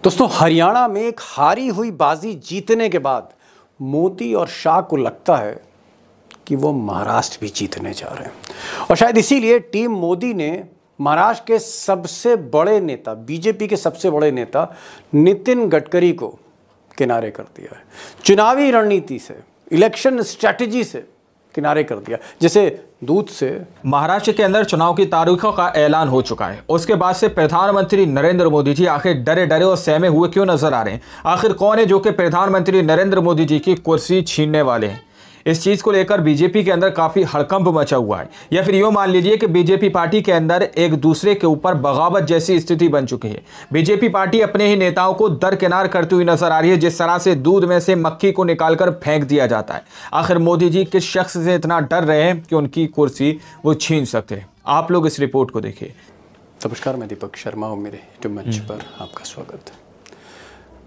दोस्तों, हरियाणा में एक हारी हुई बाजी जीतने के बाद मोदी और शाह को लगता है कि वो महाराष्ट्र भी जीतने जा रहे हैं और शायद इसीलिए टीम मोदी ने महाराष्ट्र के सबसे बड़े नेता, बीजेपी के सबसे बड़े नेता नितिन गडकरी को किनारे कर दिया है। चुनावी रणनीति से, इलेक्शन स्ट्रैटेजी से किनारे कर दिया, जैसे दूध से। महाराष्ट्र के अंदर चुनाव की तारीखों का ऐलान हो चुका है। उसके बाद से प्रधानमंत्री नरेंद्र मोदी जी आखिर डरे डरे और सहमे हुए क्यों नजर आ रहे हैं? आखिर कौन है जो कि प्रधानमंत्री नरेंद्र मोदी जी की कुर्सी छीनने वाले हैं? इस चीज को लेकर बीजेपी के अंदर काफी हड़कंप मचा हुआ है, या फिर यूं मान लीजिए कि बीजेपी पार्टी के अंदर एक दूसरे के ऊपर बगावत जैसी स्थिति बन चुकी है। बीजेपी पार्टी अपने ही नेताओं को दरकिनार करती हुई नजर आ रही है, जिस तरह से दूध में से मक्खी को निकालकर फेंक दिया जाता है। आखिर मोदी जी किस शख्स से इतना डर रहे हैं कि उनकी कुर्सी वो छीन सकते हैं? आप लोग इस रिपोर्ट को देखिए। नमस्कार, मैं दीपक शर्मा हूँ, मेरे यूट्यूब मंच पर आपका स्वागत है।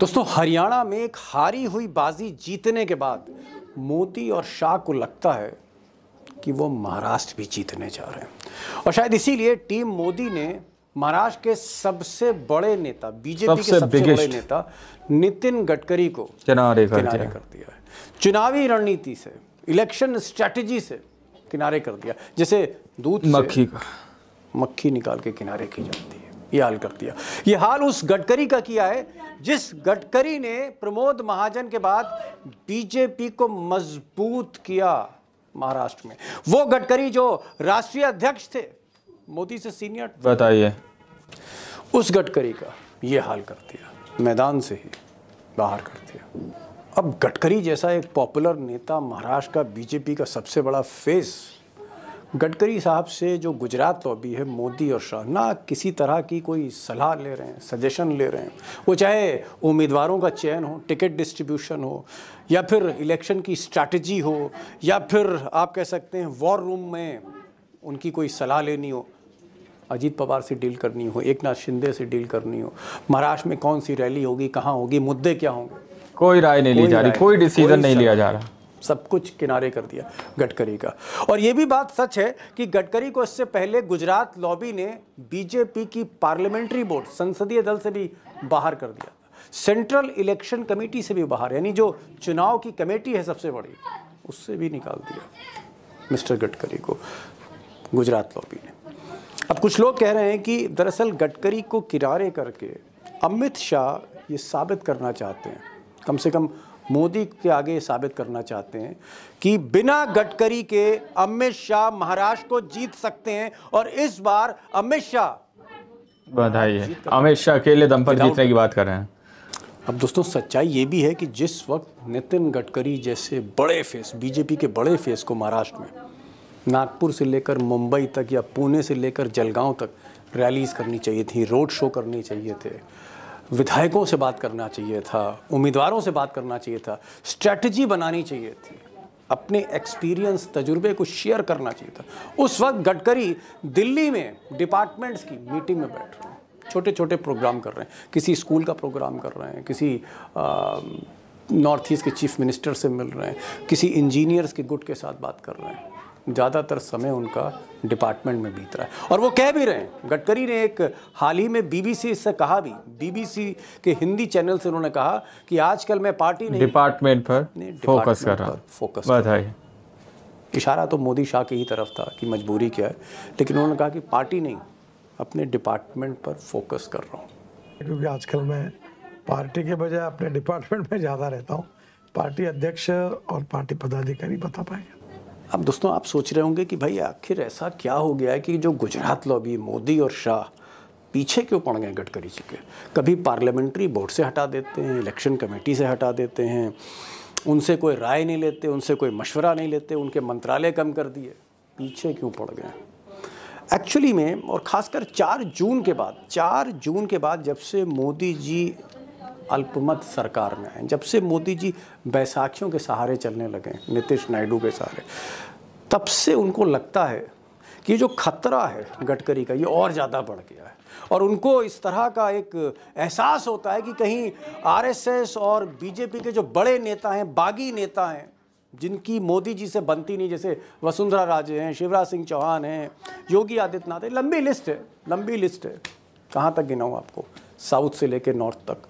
दोस्तों, हरियाणा में एक हारी हुई बाजी जीतने के बाद मोदी और शाह को लगता है कि वो महाराष्ट्र भी जीतने जा रहे हैं और शायद इसीलिए टीम मोदी ने महाराष्ट्र के सबसे बड़े नेता, बीजेपी के सबसे बड़े नेता नितिन गडकरी को किनारे कर दिया है। चुनावी रणनीति से, इलेक्शन स्ट्रैटेजी से किनारे कर दिया, जैसे दूध से मक्खी निकाल के किनारे की जाती है, ये हाल कर दिया। ये हाल उस गडकरी का किया है जिस गडकरी ने प्रमोद महाजन के बाद बीजेपी को मजबूत किया महाराष्ट्र में। वो गडकरी जो राष्ट्रीय अध्यक्ष थे, मोदी से सीनियर, बताइए, उस गडकरी का ये हाल कर दिया, मैदान से ही बाहर कर दिया। अब गडकरी जैसा एक पॉपुलर नेता, महाराष्ट्र का बीजेपी का सबसे बड़ा फेस, गडकरी साहब से जो गुजरात लॉबी है, मोदी और शाह ना किसी तरह की कोई सलाह ले रहे हैं, सजेशन ले रहे हैं। वो चाहे उम्मीदवारों का चयन हो, टिकट डिस्ट्रीब्यूशन हो, या फिर इलेक्शन की स्ट्रैटेजी हो, या फिर आप कह सकते हैं वॉर रूम में उनकी कोई सलाह लेनी हो, अजीत पवार से डील करनी हो, एकनाथ शिंदे से डील करनी हो, महाराष्ट्र में कौन सी रैली होगी, कहाँ होगी, मुद्दे क्या होंगे, कोई राय नहीं ली जा रही, कोई डिसीजन नहीं लिया जा रहा। सब कुछ किनारे कर दिया गडकरी का। और ये भी बात सच है कि गडकरी को इससे पहले गुजरात लॉबी ने बीजेपी की पार्लियामेंट्री बोर्ड, संसदीय दल से भी बाहर कर दिया, सेंट्रल इलेक्शन कमेटी से भी बाहर, यानी जो चुनाव की कमेटी है सबसे बड़ी, उससे भी निकाल दिया मिस्टर गडकरी को गुजरात लॉबी ने। अब कुछ लोग कह रहे हैं कि दरअसल गडकरी को किनारे करके अमित शाह ये साबित करना चाहते हैं, कम से कम मोदी के आगे साबित करना चाहते हैं कि बिना गडकरी के अमित शाह महाराष्ट्र को जीत सकते हैं और इस बार अमित शाह, बधाई है, अमित शाह अकेले दम पर जीतने की बात कर रहे हैं। अब दोस्तों, सच्चाई ये भी है कि जिस वक्त नितिन गडकरी जैसे बड़े फेस, बीजेपी के बड़े फेस को महाराष्ट्र में नागपुर से लेकर मुंबई तक या पुणे से लेकर जलगांव तक रैलीज करनी चाहिए थी, रोड शो करनी चाहिए थे, विधायकों से बात करना चाहिए था, उम्मीदवारों से बात करना चाहिए था, स्ट्रैटेजी बनानी चाहिए थी, अपने एक्सपीरियंस, तजुर्बे को शेयर करना चाहिए था, उस वक्त गडकरी दिल्ली में डिपार्टमेंट्स की मीटिंग में बैठ रहे हैं, छोटे छोटे प्रोग्राम कर रहे हैं, किसी स्कूल का प्रोग्राम कर रहे हैं, किसी नॉर्थ ईस्ट के चीफ मिनिस्टर से मिल रहे हैं, किसी इंजीनियर्स के गुट के साथ बात कर रहे हैं। ज़्यादातर समय उनका डिपार्टमेंट में बीत रहा है और वो कह भी रहे हैं। गडकरी ने एक हाल ही में बीबीसी से कहा भी, बीबीसी के हिंदी चैनल से उन्होंने कहा कि आजकल मैं पार्टी नहीं, डिपार्टमेंट पर फोकस कर रहा हूं। इशारा तो मोदी शाह की ही तरफ था कि मजबूरी क्या है, लेकिन उन्होंने कहा कि पार्टी नहीं, अपने डिपार्टमेंट पर फोकस कर रहा हूँ। क्योंकि आजकल मैं पार्टी के बजाय अपने डिपार्टमेंट में ज़्यादा रहता हूँ, पार्टी अध्यक्ष और पार्टी पदाधिकारी बता पाएंगे। अब दोस्तों, आप सोच रहे होंगे कि भाई आखिर ऐसा क्या हो गया है कि जो गुजरात लॉबी, मोदी और शाह पीछे क्यों पड़ गए गडकरी जी के? कभी पार्लियामेंट्री बोर्ड से हटा देते हैं, इलेक्शन कमेटी से हटा देते हैं, उनसे कोई राय नहीं लेते, उनसे कोई मशवरा नहीं लेते, उनके मंत्रालय कम कर दिए, पीछे क्यों पड़ गए? एक्चुअली में, और ख़ासकर 4 जून के बाद जब से मोदी जी अल्पमत सरकार में आए, जब से मोदी जी बैसाखियों के सहारे चलने लगे, नीतीश नायडू के सहारे, तब से उनको लगता है कि जो खतरा है गडकरी का, ये और ज़्यादा बढ़ गया है और उनको इस तरह का एक एहसास होता है कि कहीं आरएसएस और बीजेपी के जो बड़े नेता हैं, बागी नेता हैं, जिनकी मोदी जी से बनती नहीं, जैसे वसुंधरा राजे हैं, शिवराज सिंह चौहान हैं, योगी आदित्यनाथ है, लंबी लिस्ट है, कहाँ तक गिनाऊँ आपको, साउथ से लेकर नॉर्थ तक,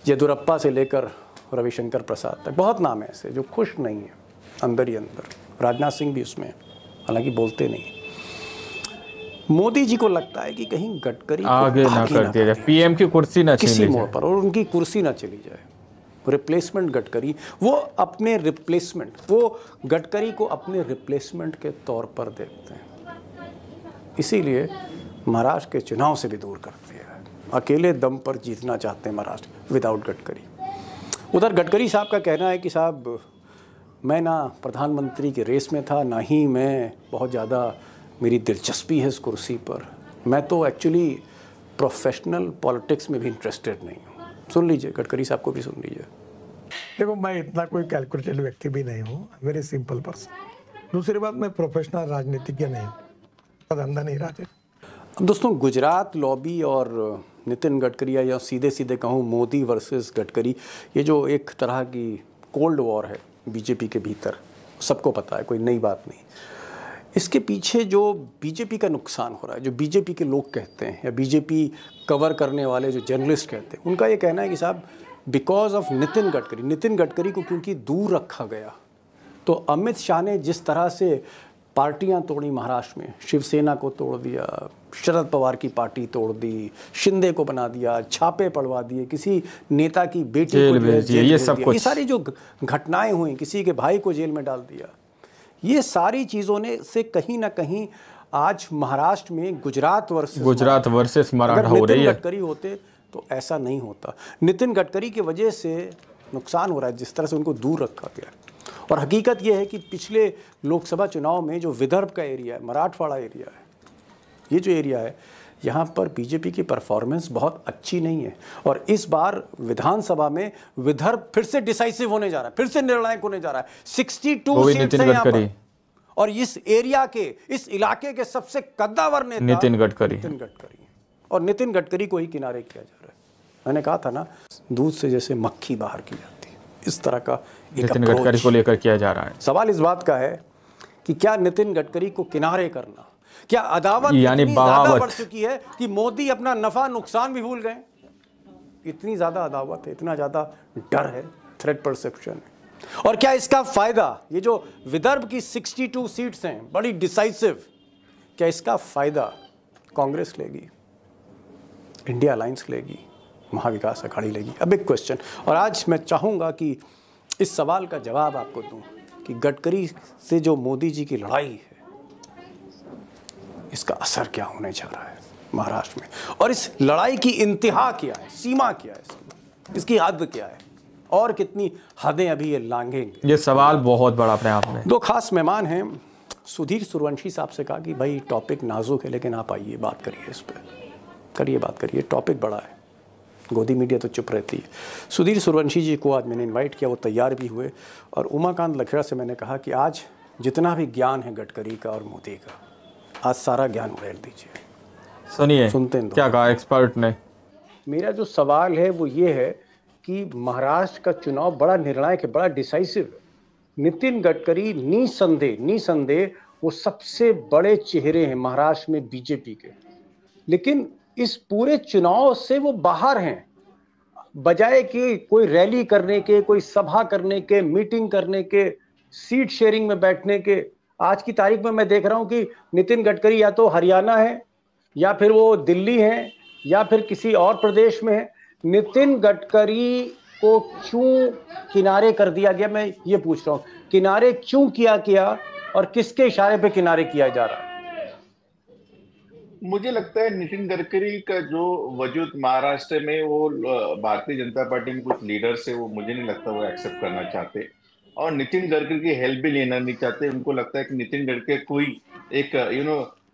येदुरप्पा से लेकर रविशंकर प्रसाद तक, बहुत नाम है ऐसे जो खुश नहीं है अंदर ही अंदर। राजनाथ सिंह भी उसमें, हालांकि बोलते नहीं। मोदी जी को लगता है कि कहीं गडकरी आगे ना कर दिया जाए, पीएम की कुर्सी ना छीन किसी ली मोड़ जाए। पर, और उनकी कुर्सी ना चली जाए। रिप्लेसमेंट गडकरी, वो अपने रिप्लेसमेंट, वो गडकरी को अपने रिप्लेसमेंट के तौर पर देखते हैं, इसीलिए महाराष्ट्र के चुनाव से भी दूर कर दिया है। अकेले दम पर जीतना चाहते हैं महाराष्ट्र विदाउट गडकरी। उधर गडकरी साहब का कहना है कि साहब मैं ना प्रधानमंत्री के रेस में था, ना ही मैं बहुत ज़्यादा मेरी दिलचस्पी है इस कुर्सी पर, मैं तो एक्चुअली प्रोफेशनल पॉलिटिक्स में भी इंटरेस्टेड नहीं हूँ। सुन लीजिए, गडकरी साहब को भी सुन लीजिए। देखो, मैं इतना कोई कैलकुलेटेड व्यक्ति भी नहीं हूँ, वेरी सिंपल पर्सन। दूसरी बात, मैं प्रोफेशनल राजनीतिज्ञ नहीं हूँ, धंधा नहीं राजनीति। अब दोस्तों, गुजरात लॉबी और नितिन गडकरी, या सीधे सीधे कहूँ मोदी वर्सेस गडकरी, ये जो एक तरह की कोल्ड वॉर है बीजेपी के भीतर, सबको पता है, कोई नई बात नहीं। इसके पीछे जो बीजेपी का नुकसान हो रहा है, जो बीजेपी के लोग कहते हैं या बीजेपी कवर करने वाले जो जर्नलिस्ट कहते हैं, उनका ये कहना है कि साहब बिकॉज ऑफ नितिन गडकरी को क्योंकि दूर रखा गया, तो अमित शाह ने जिस तरह से पार्टियां तोड़ी महाराष्ट्र में, शिवसेना को तोड़ दिया, शरद पवार की पार्टी तोड़ दी, शिंदे को बना दिया, छापे पड़वा दिए, किसी नेता की बेटी को जेल ये सब कुछ, ये सारी जो घटनाएं हुई, किसी के भाई को जेल में डाल दिया, ये सारी चीज़ों ने से कहीं ना कहीं आज महाराष्ट्र में गुजरात वर्सेस मराठा हो रही है। गडकरी होते तो ऐसा नहीं होता। नितिन गडकरी की वजह से नुकसान हो रहा है जिस तरह से उनको दूर रखा गया। और हकीकत यह है कि पिछले लोकसभा चुनाव में जो विदर्भ का एरिया है, मराठवाड़ा एरिया है, ये जो एरिया है, यहाँ पर बीजेपी की परफॉर्मेंस बहुत अच्छी नहीं है। और इस बार विधानसभा में विदर्भ फिर से डिसाइसिव होने जा रहा है, फिर से निर्णायक होने जा रहा है। 62 सीट्स हैं यहाँ पर, और इस एरिया के, इस इलाके के सबसे कद्दावर नेता नितिन गडकरी। और नितिन गडकरी को ही किनारे किया जा रहा है। मैंने कहा था ना, दूध से जैसे मक्खी बाहर की जाती है, इस तरह का नितिन गडकरी को लेकर किया जा रहा है। सवाल इस बात का है कि क्या नितिन गडकरी को किनारे करना, क्या अदावत यानी इतनी ज्यादा बढ़ चुकी है कि मोदी अपना नफा नुकसान भी भूल गए? इतनी ज्यादा अदावत है, इतना ज्यादा डर है, थ्रेट परसेप्शन है। और क्या इसका फायदा, ये जो विदर्भ की 62 सीट्स हैं बड़ी डिसाइसिव, क्या इसका फायदा कांग्रेस लेगी, इंडिया अलायंस लेगी, महाविकास अघाड़ी लेगी? अब एक क्वेश्चन, और आज मैं चाहूंगा कि इस सवाल का जवाब आपको दूं कि गडकरी से जो मोदी जी की लड़ाई है, इसका असर क्या होने जा रहा है महाराष्ट्र में, और इस लड़ाई की इंतहा क्या है, सीमा क्या है, इसकी हद क्या है, और कितनी हदें अभी ये लांघेंगे? ये सवाल बहुत बड़ा अपने आप में। दो खास मेहमान हैं। सुधीर सूर्यवंशी साहब से कहा कि भाई टॉपिक नाजुक है, लेकिन आप आइए, बात करिए, इस पर करिए, बात करिए, टॉपिक बड़ा है, गोदी मीडिया तो चुप रहती है। सुधीर सूर्यवंशी जी को आज मैंने इनवाइट किया, वो तैयार भी हुए, और उमाकांत लखेड़ा से मैंने कहा कि आज जितना भी ज्ञान है गडकरी का और मोदी का, आज सारा ज्ञान उड़ेल दीजिए। सुनिए, सुनते हैं क्या कहा एक्सपर्ट ने। मेरा जो सवाल है वो ये है कि महाराष्ट्र का चुनाव बड़ा निर्णायक है, बड़ा डिसाइसिव है। नितिन गडकरी निसंदेह वो सबसे बड़े चेहरे हैं महाराष्ट्र में बीजेपी के, लेकिन इस पूरे चुनाव से वो बाहर हैं। बजाय कि कोई रैली करने के, कोई सभा करने के, मीटिंग करने के, सीट शेयरिंग में बैठने के, आज की तारीख में मैं देख रहा हूं कि नितिन गडकरी या तो हरियाणा है, या फिर वो दिल्ली है, या फिर किसी और प्रदेश में है। नितिन गडकरी को क्यों किनारे कर दिया गया, मैं ये पूछ रहा हूं, किनारे क्यों किया गया और किसके इशारे पे किनारे किया जा रहा है? मुझे लगता है नितिन गडकरी का जो वजूद महाराष्ट्र में, वो भारतीय जनता पार्टी में कुछ लीडर्स है, वो मुझे नहीं लगता वो एक्सेप्ट करना चाहते, और नितिन गडकरी की हेल्प भी लेना नहीं चाहते। उनको लगता है कि नितिन गडकरी कोई एक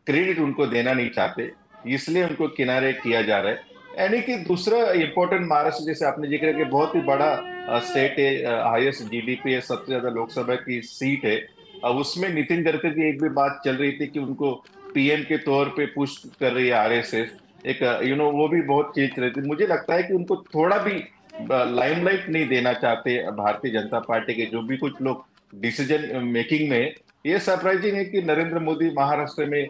क्रेडिट उनको देना नहीं चाहते, इसलिए उनको किनारे किया जा रहा है। यानी कि दूसरा इंपॉर्टेंट, महाराष्ट्र जैसे आपने जिक्र किया, बहुत ही बड़ा स्टेट है, हाईएस्ट जीडीपी है, सबसे ज्यादा लोकसभा की सीट है। अब उसमें नितिन गडकरी की एक भी बात चल रही थी कि उनको पीएम के तौर पे पुश कर रही है आरएसएस, एक वो भी बहुत चीज रही थी। मुझे लगता है कि उनको थोड़ा भी लाइमलाइट नहीं देना चाहते भारतीय जनता पार्टी के जो भी कुछ लोग डिसीजन मेकिंग में। ये सरप्राइजिंग है कि नरेंद्र मोदी महाराष्ट्र में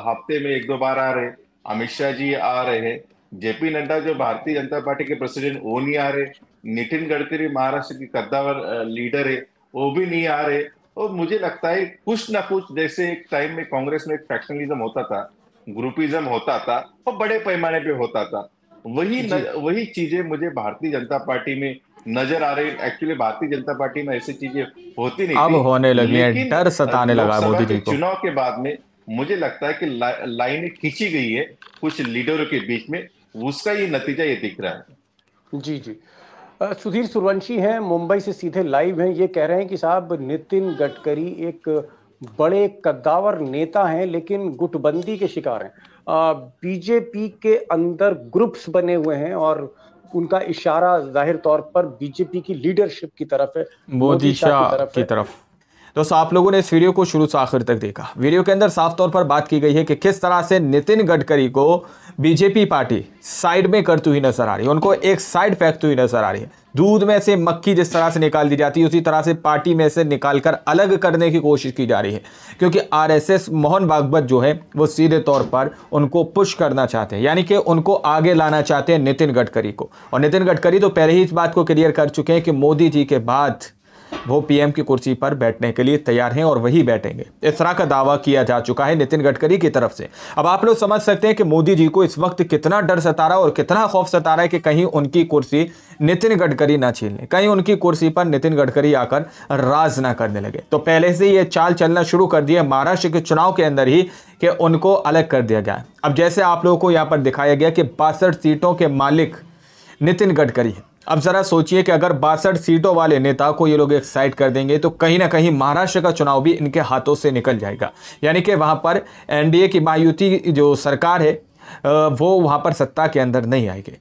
हफ्ते में 1-2 बार आ रहे, अमित शाह जी आ रहे हैं, जेपी नड्डा जो भारतीय जनता पार्टी के प्रेसिडेंट वो नहीं आ रहे, नितिन गडकरी महाराष्ट्र की कद्दावर लीडर है वो भी नहीं आ रहे। और मुझे लगता है कुछ ना कुछ, जैसे एक टाइम में कांग्रेस में एक फैक्शनलिज्म होता था, ग्रुपिज्म होता था और बड़े पैमाने पे होता था, वही चीजें मुझे भारतीय जनता पार्टी में नजर आ रही। एक्चुअली भारतीय जनता पार्टी में ऐसी चीजें होती नहीं अब थी, होने लगी है, लेकिन डर सताने लगा लोकसभा मोदी के जी को। चुनाव के बाद में मुझे लगता है कि लाइनें खींची गई है कुछ लीडरों के बीच में, उसका ये नतीजा ये दिख रहा है। जी जी। सुधीर सूर्यवंशी हैं, मुंबई से सीधे लाइव हैं। ये कह रहे हैं कि साहब नितिन गडकरी एक बड़े कद्दावर नेता हैं लेकिन गुटबंदी के शिकार हैं। बीजेपी के अंदर ग्रुप्स बने हुए हैं और उनका इशारा जाहिर तौर पर बीजेपी की लीडरशिप की तरफ है, मोदी शाह की तरफ। दोस्तों, आप लोगों ने इस वीडियो को शुरू से आखिर तक देखा। वीडियो के अंदर साफ तौर पर बात की गई है कि किस तरह से नितिन गडकरी को बीजेपी पार्टी साइड में करती हुई नजर आ रही है, उनको एक साइड फेंकती हुई नजर आ रही है। दूध में से मक्खी जिस तरह से निकाल दी जाती है, उसी तरह से पार्टी में से निकालकर अलग करने की कोशिश की जा रही है, क्योंकि आरएसएस मोहन भागवत जो है वो सीधे तौर पर उनको पुश करना चाहते हैं, यानी कि उनको आगे लाना चाहते हैं नितिन गडकरी को। और नितिन गडकरी तो पहले ही इस बात को क्लियर कर चुके हैं कि मोदी जी के बाद वो पीएम की कुर्सी पर बैठने के लिए तैयार हैं और वही बैठेंगे। इस तरह का दावा किया जा चुका है नितिन गडकरी की तरफ से। अब आप लोग समझ सकते हैं कि मोदी जी को इस वक्त कितना डर सता रहा है और कितना खौफ सता रहा है कि कहीं उनकी कुर्सी नितिन गडकरी ना छीन ले, कहीं उनकी कुर्सी पर नितिन गडकरी आकर राज ना करने लगे। तो पहले से ये चाल चलना शुरू कर दिया महाराष्ट्र के चुनाव के अंदर ही कि उनको अलग कर दिया गया। अब जैसे आप लोगों को यहाँ पर दिखाया गया कि 62 सीटों के मालिक नितिन गडकरी है। अब जरा सोचिए कि अगर 62 सीटों वाले नेता को ये लोग एक साइड कर देंगे तो कहीं ना कहीं महाराष्ट्र का चुनाव भी इनके हाथों से निकल जाएगा, यानी कि वहां पर एनडीए की महायुति जो सरकार है वो वहां पर सत्ता के अंदर नहीं आएगी।